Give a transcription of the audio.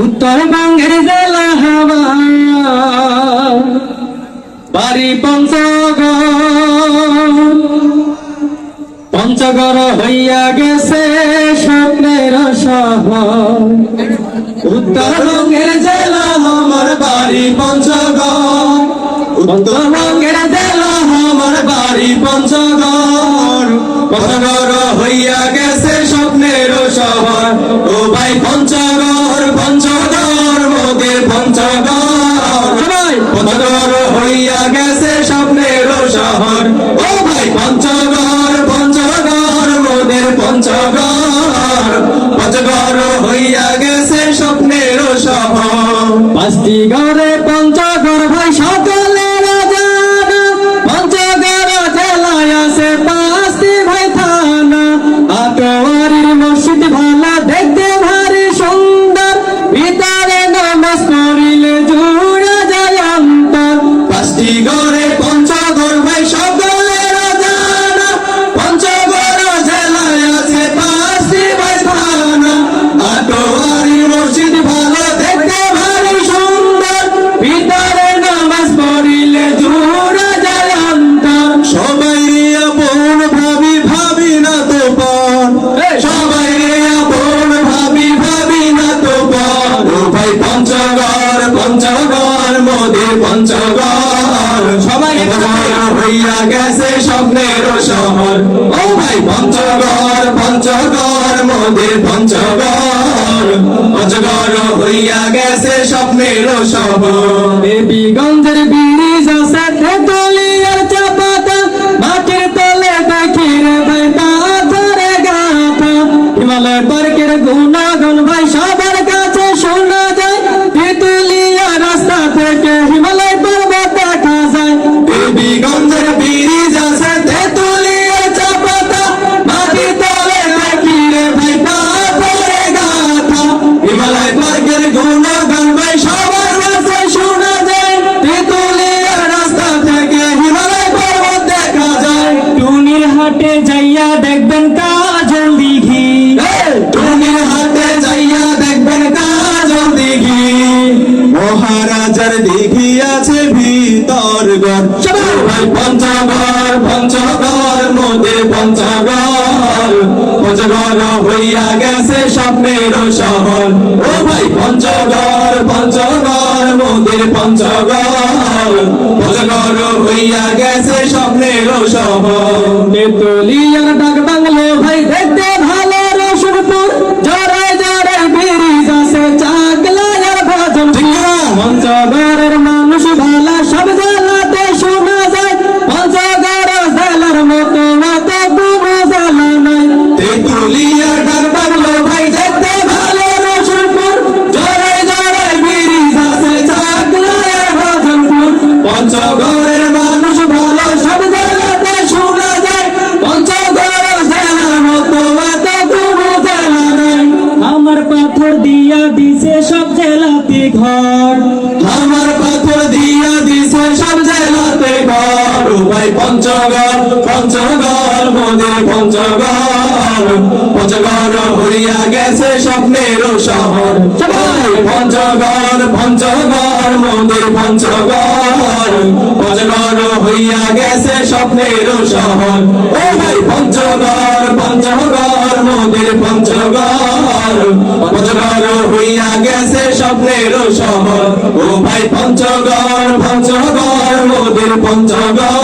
উত্তরবঙ্গের জেলা হাওয়া বাড়ি পঞ্চগড় হইয়া গেছে স্বপ্নের শহর। উত্তরবঙ্গের জেলা আমার বাড়ি পঞ্চগড়, উত্তরবঙ্গের জেলা আমার বাড়ি পঞ্চগড়। পঞ্চগড় হইয়া গেছে স্বপ্নের শহর। ও ভাই পঞ্চগড়, পঞ্চগড় মোদের পঞ্চগড়, পঞ্চগড় হইয়া গেছে স্বপ্নের শহর। ও ভাই পঞ্চগড়, পঞ্চগড় মোদের পঞ্চগড়, পঞ্চগড় হইয়া গেছে স্বপ্নের শহর। পাঁচটি ঘরে পঞ্চগড় ভাই সকলের জানা, পঞ্চগড় জেলায় আছে পাঁচটি ভাই থানা। আটোয়ারির মসজিদ ভালা দেখতে ভারী সুন্দর, ভিতরে নামাজ পড়িলে জুড়ে যায় অন্তর। পাঁচটি ঘরে পঞ্চগড় ভাই সকলের জানা, পঞ্চগড় জেলায় আছে পাঁচটি ভাই থানা। আটোয়ারির মসজিদ ভালা দেখতে ভারী সুন্দর, ভিতরে নামাজ পড়িলে জুড়ে যায় অন্তর। সবাই আপন ভাবি ভাবি না তো পর, সবাই আপন ভাবি ভাবি না তো পর। ও ভাই পঞ্চগড়, পঞ্চগড় মোদের পঞ্চগড়, সবাই হইয়া গেছে স্বপ্নের শহর। ও ভাই পঞ্চগড়, পঞ্চগড় মোদের পঞ্চগড়, পঞ্চগড় হইয়া গেছে স্বপ্নের শহর। দেবীগঞ্জের ব্রিজ আছে তেতুলিয়ার চাপাতা, মাটির তলে দেখি রে ভাই পাথরে গাথা। হিমালয় পার্কের গুণাগুণ ভাই সবার কাছে শোনা যায়, তেতুলিয়া রাস্তা থেকে হিমালয় পর্বত দেখা যায়। দেবীগঞ্জের ব্রিজ আছে তেতুলিয়ার চাপাতা, মাটির তলে দেখি রে ভাই পাথরে গাথা। হিমালয় পার্কের গুণাগুণ ভাই সবার কাছে শোনা যায়, তেতুলিয়ার রাস্তা থেকে হিমালয় পর্বত দেখা যায়। টুনির হাটে যাইয়া দেখবেন কাজল দিঘি, টুনির হাটে যাইয়া দেখবেন কাজল দিঘি। মহারাজার দিঘি আছে ভিতরগড়, ভাই পঞ্চগড়, পঞ্চগড় মোদের পঞ্চগড়, পঞ্চগড় হইয়া গেছে স্বপ্নের শহর। ও ভাই পঞ্চগড়, পঞ্চগড় মোদের পঞ্চগড়, পঞ্চগড় হইয়া গেছে স্বপ্নের শহর। তেতুলিয়ার ডাক বাংলো ভাই দেখতে ভালো রসুলপুর, জড়ায় জড়ায় ব্রিজ আছে চাকলার ভজনপুর। পঞ্চগড়ের মানুষ ভালা সব জেলাতে শোনা যায়, পঞ্চগড় জেলার মতো মতো কোনো জেলা নাই। তেতুলিয়ার ডাক বাংলো ভাই দেখতে ভালো রসুলপুর, জড়ায় জড়ায় ব্রিজ আছে চাকলার ভজনপুর। পঞ্চগড়ের মানুষ ভালো সব জেলাতে শোনা যায়, পঞ্চগড় জেলার মতো মতো কোনো জেলা নাই। আমার পাথর দিয়া দিছে সব জেলাতে ঘর, আমার পাথর দিয়া দিছে সব জেলাতে ঘর। ও ভাই পঞ্চগড়, পঞ্চগড় মোদের পঞ্চগড়, পঞ্চগড় হইয়া গেছে স্বপ্নের শহর। সবাই পঞ্চগড়, পঞ্চগড় মোদের পঞ্চগড়, পঞ্চগড় হইয়া গেছে স্বপ্নের শহর। ও ভাই পঞ্চগড়, পঞ্চগড় মোদের পঞ্চগড়, পঞ্চগড় হইয়া গেছে স্বপ্নের শহর। ও ভাই পঞ্চগড়, পঞ্চগড় মোদের পঞ্চগড়,